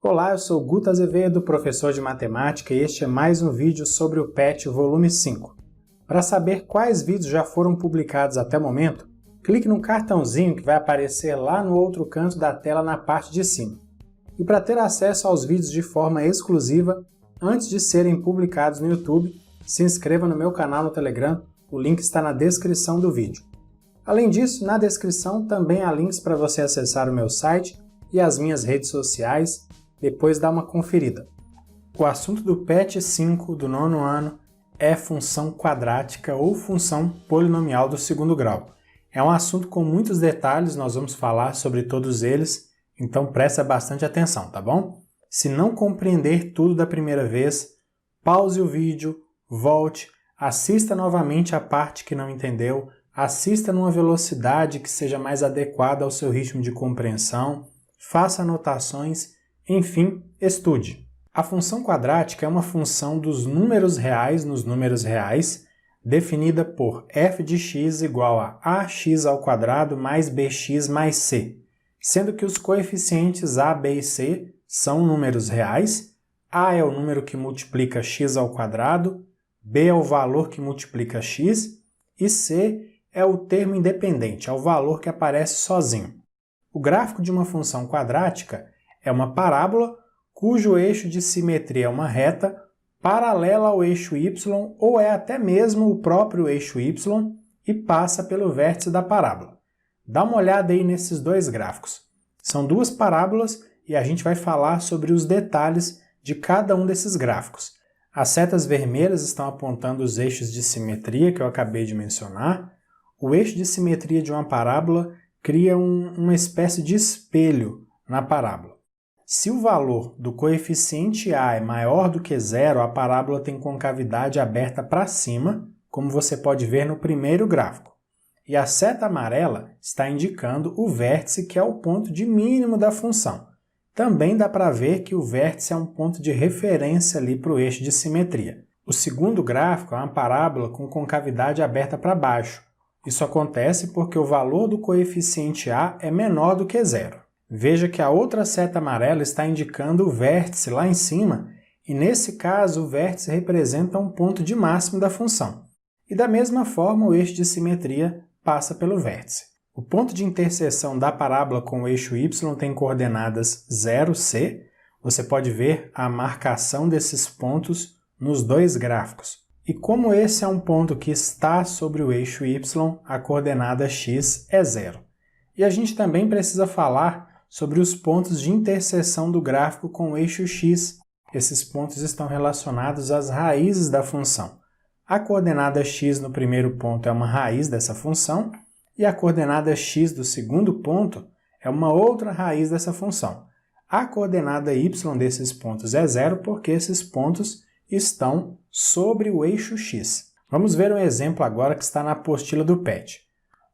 Olá, eu sou Guto Azevedo, professor de matemática, e este é mais um vídeo sobre o PET volume 5. Para saber quais vídeos já foram publicados até o momento, clique no cartãozinho que vai aparecer lá no outro canto da tela na parte de cima. E para ter acesso aos vídeos de forma exclusiva, antes de serem publicados no YouTube, se inscreva no meu canal no Telegram, o link está na descrição do vídeo. Além disso, na descrição também há links para você acessar o meu site e as minhas redes sociais, depois dá uma conferida. O assunto do PET 5 do 9º ano é função quadrática ou função polinomial do segundo grau. É um assunto com muitos detalhes, nós vamos falar sobre todos eles, então presta bastante atenção, tá bom? Se não compreender tudo da primeira vez, pause o vídeo, volte, assista novamente a parte que não entendeu, assista numa velocidade que seja mais adequada ao seu ritmo de compreensão, faça anotações, enfim, estude. A função quadrática é uma função dos números reais nos números reais, definida por f de x igual a ax² mais bx mais c, sendo que os coeficientes a, b e c são números reais, a é o número que multiplica x², b é o valor que multiplica x, e c é o termo independente, é o valor que aparece sozinho. O gráfico de uma função quadrática é uma parábola cujo eixo de simetria é uma reta paralela ao eixo y ou é até mesmo o próprio eixo y e passa pelo vértice da parábola. Dá uma olhada aí nesses dois gráficos. São duas parábolas e a gente vai falar sobre os detalhes de cada um desses gráficos. As setas vermelhas estão apontando os eixos de simetria que eu acabei de mencionar. O eixo de simetria de uma parábola cria uma espécie de espelho na parábola. Se o valor do coeficiente a é maior do que zero, a parábola tem concavidade aberta para cima, como você pode ver no primeiro gráfico. E a seta amarela está indicando o vértice, que é o ponto de mínimo da função. Também dá para ver que o vértice é um ponto de referência ali para o eixo de simetria. O segundo gráfico é uma parábola com concavidade aberta para baixo. Isso acontece porque o valor do coeficiente a é menor do que zero. Veja que a outra seta amarela está indicando o vértice lá em cima, e nesse caso o vértice representa um ponto de máximo da função. E da mesma forma o eixo de simetria passa pelo vértice. O ponto de interseção da parábola com o eixo y tem coordenadas 0, c. Você pode ver a marcação desses pontos nos dois gráficos. E como esse é um ponto que está sobre o eixo y, a coordenada x é 0. E a gente também precisa falar sobre os pontos de interseção do gráfico com o eixo x. Esses pontos estão relacionados às raízes da função. A coordenada x no primeiro ponto é uma raiz dessa função, e a coordenada x do segundo ponto é uma outra raiz dessa função. A coordenada y desses pontos é 0 porque esses pontos estão sobre o eixo x. Vamos ver um exemplo agora que está na apostila do PET.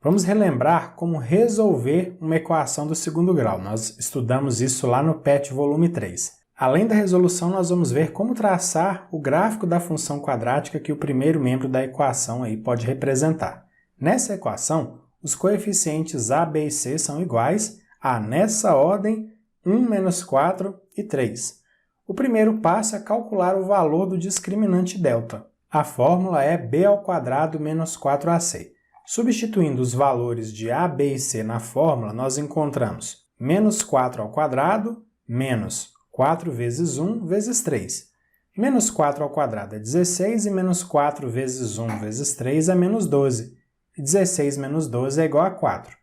Vamos relembrar como resolver uma equação do segundo grau. Nós estudamos isso lá no PET volume 3. Além da resolução, nós vamos ver como traçar o gráfico da função quadrática que o primeiro membro da equação aí pode representar. Nessa equação, os coeficientes a, b e c são iguais a, nessa ordem, 1, menos 4 e 3. O primeiro passo é calcular o valor do discriminante delta. A fórmula é b² menos 4ac. Substituindo os valores de a, b e c na fórmula, nós encontramos menos 4² menos 4 vezes 1 vezes 3. Menos 4² é 16 e menos 4 vezes 1 vezes 3 é menos 12. E 16 menos 12 é igual a 4.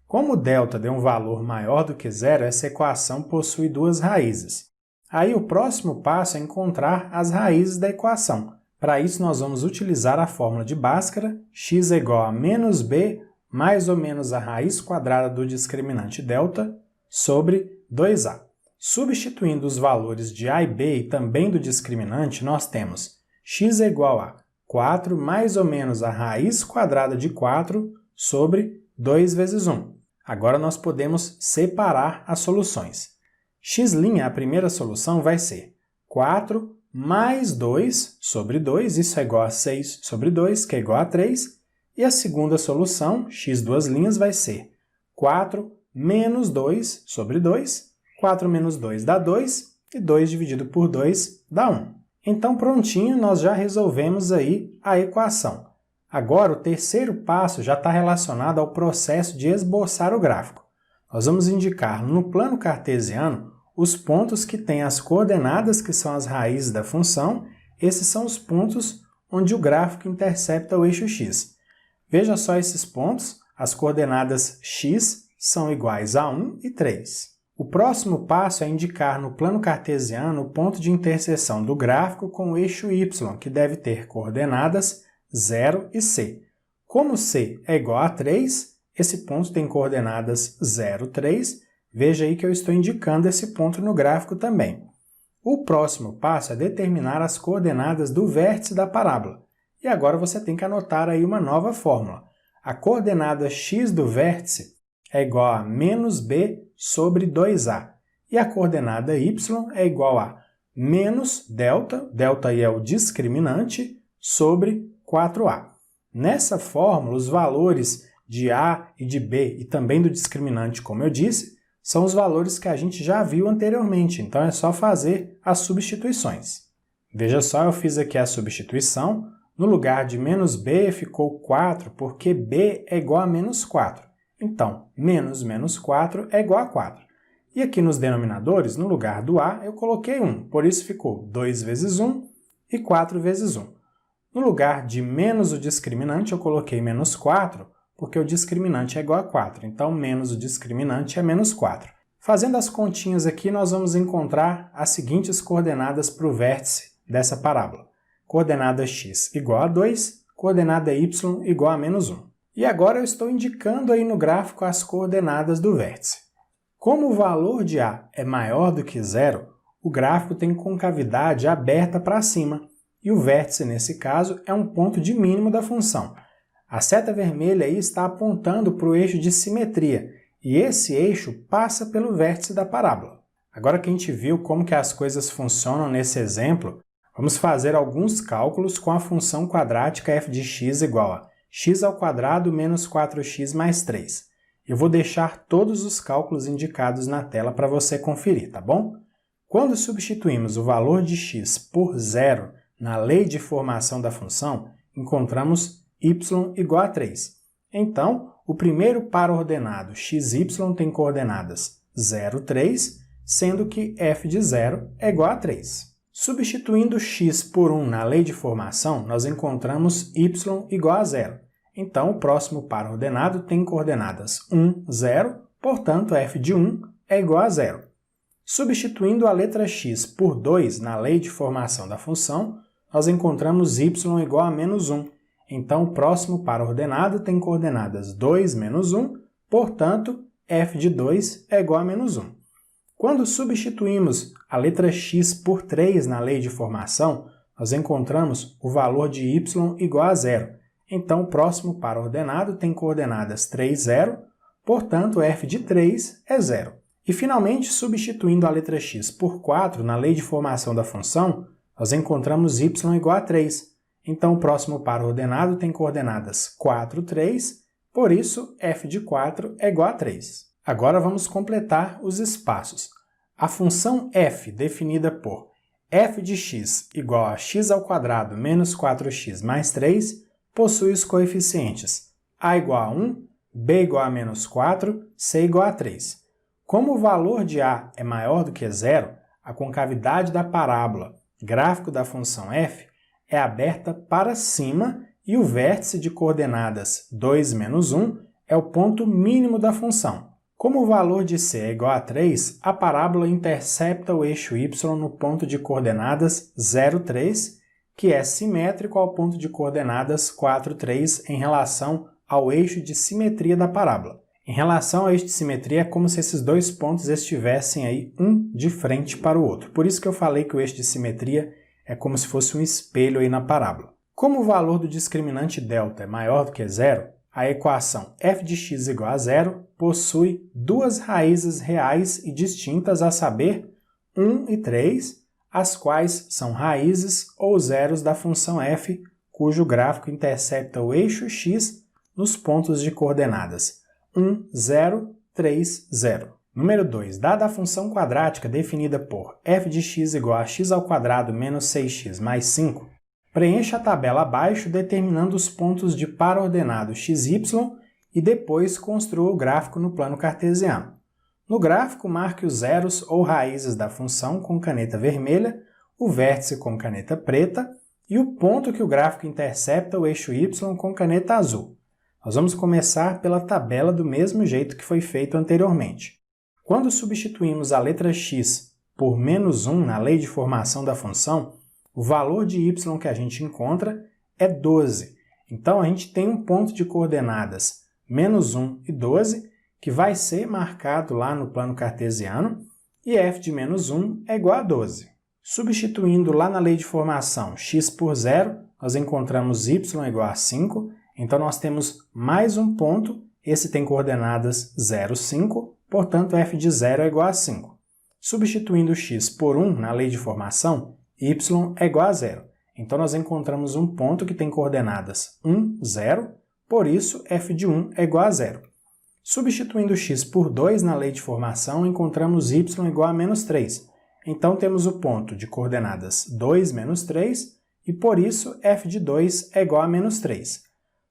Como o delta deu um valor maior do que zero, essa equação possui duas raízes. Aí o próximo passo é encontrar as raízes da equação. Para isso, nós vamos utilizar a fórmula de Bhaskara, x é igual a menos b mais ou menos a raiz quadrada do discriminante delta sobre 2a. Substituindo os valores de a e b e também do discriminante, nós temos x é igual a 4 mais ou menos a raiz quadrada de 4 sobre 2 vezes 1. Agora nós podemos separar as soluções. x', a primeira solução, vai ser 4 mais 2 sobre 2, isso é igual a 6 sobre 2, que é igual a 3. E a segunda solução, x', vai ser 4 menos 2 sobre 2, 4 menos 2 dá 2, e 2 dividido por 2 dá 1. Então, prontinho, nós já resolvemos aí a equação. Agora, o terceiro passo já está relacionado ao processo de esboçar o gráfico. Nós vamos indicar no plano cartesiano os pontos que têm as coordenadas, que são as raízes da função. Esses são os pontos onde o gráfico intercepta o eixo x. Veja só esses pontos, as coordenadas x são iguais a 1 e 3. O próximo passo é indicar no plano cartesiano o ponto de interseção do gráfico com o eixo y, que deve ter coordenadas 0 e c. Como c é igual a 3, esse ponto tem coordenadas 0, 3. Veja aí que eu estou indicando esse ponto no gráfico também. O próximo passo é determinar as coordenadas do vértice da parábola. E agora você tem que anotar aí uma nova fórmula. A coordenada x do vértice é igual a menos b sobre 2a. E a coordenada y é igual a menos delta, delta aí é o discriminante, sobre 4a. Nessa fórmula, os valores de a e de b e também do discriminante, como eu disse, são os valores que a gente já viu anteriormente, então é só fazer as substituições. Veja só, eu fiz aqui a substituição. No lugar de menos b ficou 4, porque b é igual a menos 4. Então, menos 4 é igual a 4. E aqui nos denominadores, no lugar do a, eu coloquei 1, por isso ficou 2 vezes 1 e 4 vezes 1. No lugar de menos o discriminante, eu coloquei menos 4, porque o discriminante é igual a 4. Então, menos o discriminante é menos 4. Fazendo as continhas aqui, nós vamos encontrar as seguintes coordenadas para o vértice dessa parábola. Coordenada x igual a 2, coordenada y igual a menos 1. E agora eu estou indicando aí no gráfico as coordenadas do vértice. Como o valor de a é maior do que 0, o gráfico tem concavidade aberta para cima, e o vértice, nesse caso, é um ponto de mínimo da função. A seta vermelha aí está apontando para o eixo de simetria, e esse eixo passa pelo vértice da parábola. Agora que a gente viu como que as coisas funcionam nesse exemplo, vamos fazer alguns cálculos com a função quadrática f de x igual a x² menos 4x mais 3. Eu vou deixar todos os cálculos indicados na tela para você conferir, tá bom? Quando substituímos o valor de x por 0 na lei de formação da função, encontramos y igual a 3. Então, o primeiro par ordenado xy tem coordenadas 0, 3, sendo que f de 0 é igual a 3. Substituindo x por 1 na lei de formação, nós encontramos y igual a 0. Então, o próximo par ordenado tem coordenadas 1, 0, portanto, f de 1 é igual a 0. Substituindo a letra x por 2 na lei de formação da função, nós encontramos y igual a menos 1. Então, o próximo par ordenado tem coordenadas 2 menos 1, portanto, f de 2 é igual a menos 1. Quando substituímos a letra x por 3 na lei de formação, nós encontramos o valor de y igual a 0. Então, o próximo par ordenado tem coordenadas 3, 0, portanto, f de 3 é 0. E, finalmente, substituindo a letra x por 4 na lei de formação da função, nós encontramos y igual a 3. Então, o próximo par ordenado tem coordenadas 4, 3, por isso, f de 4 é igual a 3. Agora vamos completar os espaços. A função f, definida por f de x igual a x² menos 4x mais 3, possui os coeficientes a igual a 1, b igual a menos 4, c igual a 3. Como o valor de a é maior do que 0, a concavidade da parábola, gráfico da função f, é aberta para cima e o vértice de coordenadas 2 menos 1 é o ponto mínimo da função. Como o valor de c é igual a 3, a parábola intercepta o eixo y no ponto de coordenadas 0, 3, que é simétrico ao ponto de coordenadas 4, 3 em relação ao eixo de simetria da parábola. Em relação ao eixo de simetria, é como se esses dois pontos estivessem aí um de frente para o outro. Por isso que eu falei que o eixo de simetria é como se fosse um espelho aí na parábola. Como o valor do discriminante delta é maior do que 0, a equação f de x igual a 0 possui duas raízes reais e distintas, a saber, 1 e 3, as quais são raízes ou zeros da função f, cujo gráfico intercepta o eixo x nos pontos de coordenadas 1, 0, 3, 0. Número 2. Dada a função quadrática definida por f de x igual a x² menos 6x mais 5, preencha a tabela abaixo determinando os pontos de par ordenado x, y e depois construa o gráfico no plano cartesiano. No gráfico, marque os zeros ou raízes da função com caneta vermelha, o vértice com caneta preta e o ponto que o gráfico intercepta o eixo y com caneta azul. Nós vamos começar pela tabela do mesmo jeito que foi feito anteriormente. Quando substituímos a letra x por menos 1 na lei de formação da função, o valor de y que a gente encontra é 12. Então, a gente tem um ponto de coordenadas menos 1 e 12, que vai ser marcado lá no plano cartesiano, e f de menos 1 é igual a 12. Substituindo lá na lei de formação x por 0, nós encontramos y igual a 5, então nós temos mais um ponto, esse tem coordenadas 0, 5, portanto f de 0 é igual a 5. Substituindo x por 1 na lei de formação, y é igual a 0. Então nós encontramos um ponto que tem coordenadas 1, 0, por isso f de 1 é igual a 0. Substituindo x por 2 na lei de formação, encontramos y igual a menos 3. Então temos o ponto de coordenadas 2, menos 3, e por isso f de 2 é igual a menos 3.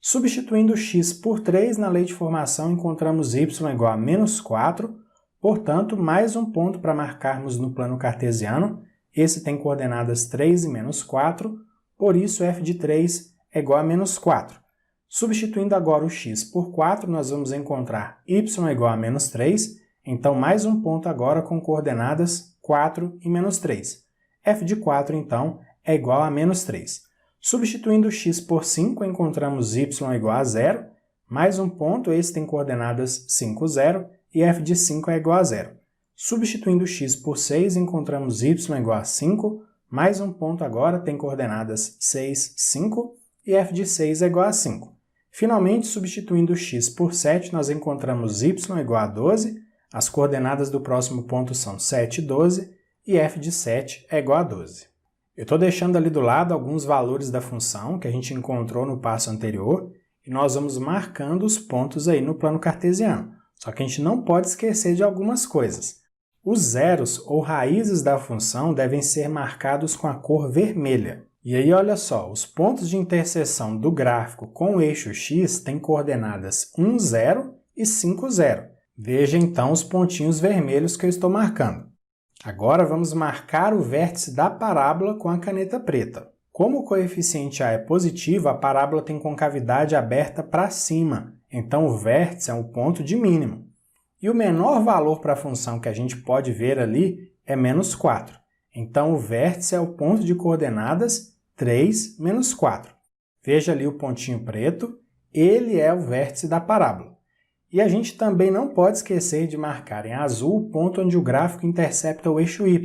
Substituindo x por 3 na lei de formação, encontramos y igual a menos 4, portanto, mais um ponto para marcarmos no plano cartesiano. Esse tem coordenadas 3 e menos 4, por isso f de 3 é igual a menos 4. Substituindo agora o x por 4, nós vamos encontrar y igual a menos 3, então mais um ponto agora com coordenadas 4 e menos 3. f de 4, então, é igual a menos 3. Substituindo x por 5, encontramos y igual a 0, mais um ponto, esse tem coordenadas 5, 0, e f de 5 é igual a 0. Substituindo x por 6, encontramos y igual a 5, mais um ponto agora tem coordenadas 6, 5, e f de 6 é igual a 5. Finalmente, substituindo x por 7, nós encontramos y igual a 12, as coordenadas do próximo ponto são 7 e 12, e f de 7 é igual a 12. Eu estou deixando ali do lado alguns valores da função que a gente encontrou no passo anterior, e nós vamos marcando os pontos aí no plano cartesiano. Só que a gente não pode esquecer de algumas coisas. Os zeros ou raízes da função devem ser marcados com a cor vermelha. E aí, olha só, os pontos de interseção do gráfico com o eixo x têm coordenadas 1, 0 e 5, 0. Veja então os pontinhos vermelhos que eu estou marcando. Agora vamos marcar o vértice da parábola com a caneta preta. Como o coeficiente a é positivo, a parábola tem concavidade aberta para cima, então o vértice é um ponto de mínimo. E o menor valor para a função que a gente pode ver ali é menos 4. Então o vértice é o ponto de coordenadas 3, menos 4. Veja ali o pontinho preto, ele é o vértice da parábola. E a gente também não pode esquecer de marcar em azul o ponto onde o gráfico intercepta o eixo y.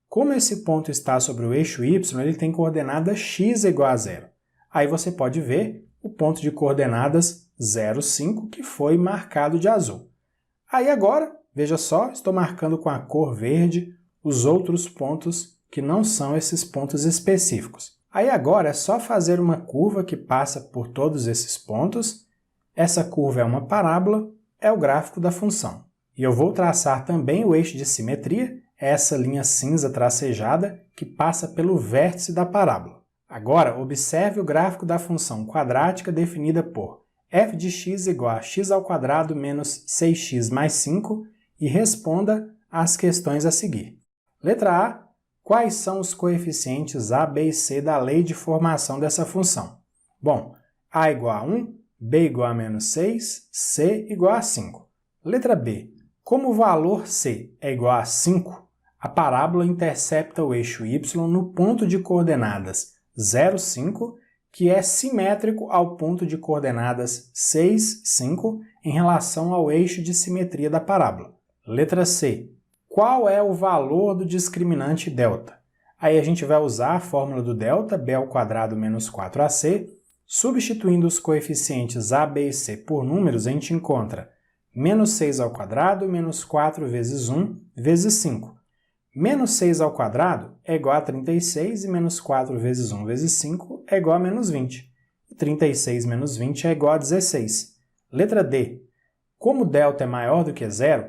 Como esse ponto está sobre o eixo y, ele tem coordenada x igual a 0. Aí você pode ver o ponto de coordenadas 0, 5, que foi marcado de azul. Aí agora, veja só, estou marcando com a cor verde os outros pontos que não são esses pontos específicos. Aí agora é só fazer uma curva que passa por todos esses pontos. Essa curva é uma parábola, é o gráfico da função. E eu vou traçar também o eixo de simetria, essa linha cinza tracejada que passa pelo vértice da parábola. Agora, observe o gráfico da função quadrática definida por f de x igual a x² menos 6x mais 5 e responda às questões a seguir. Letra A. Quais são os coeficientes a, b e c da lei de formação dessa função? Bom, a igual a 1, b igual a menos 6, c igual a 5. Letra B. Como o valor c é igual a 5, a parábola intercepta o eixo y no ponto de coordenadas 0, 5, que é simétrico ao ponto de coordenadas 6, 5, em relação ao eixo de simetria da parábola. Letra C. Qual é o valor do discriminante delta? Aí a gente vai usar a fórmula do delta, b² menos 4ac. Substituindo os coeficientes a, b e c por números, a gente encontra menos 6² menos 4 vezes 1 vezes 5. Menos 6² é igual a 36 e menos 4 vezes 1 vezes 5 é igual a menos 20. E 36 menos 20 é igual a 16. Letra D. Como delta é maior do que zero,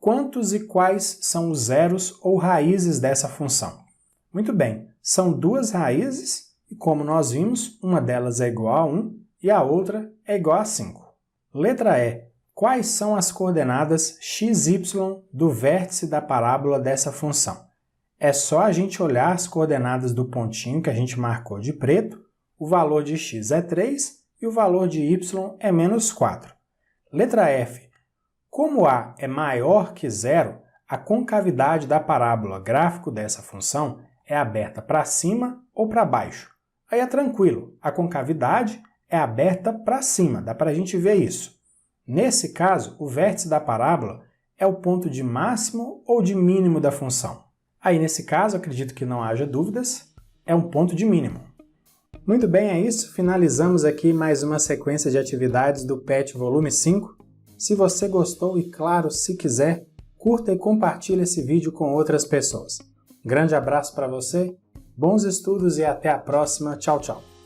Quantos e quais são os zeros ou raízes dessa função? Muito bem, são duas raízes e, como nós vimos, uma delas é igual a 1 e a outra é igual a 5. Letra E. Quais são as coordenadas x, y do vértice da parábola dessa função? É só a gente olhar as coordenadas do pontinho que a gente marcou de preto, o valor de x é 3 e o valor de y é menos 4. Letra F. Como A é maior que zero, a concavidade da parábola gráfico dessa função é aberta para cima ou para baixo. Aí é tranquilo, a concavidade é aberta para cima, dá para a gente ver isso. Nesse caso, o vértice da parábola é o ponto de máximo ou de mínimo da função. Aí, nesse caso, acredito que não haja dúvidas, é um ponto de mínimo. Muito bem, é isso. Finalizamos aqui mais uma sequência de atividades do PET Volume 5. Se você gostou e, claro, se quiser, curta e compartilhe esse vídeo com outras pessoas. Grande abraço para você, bons estudos e até a próxima. Tchau, tchau!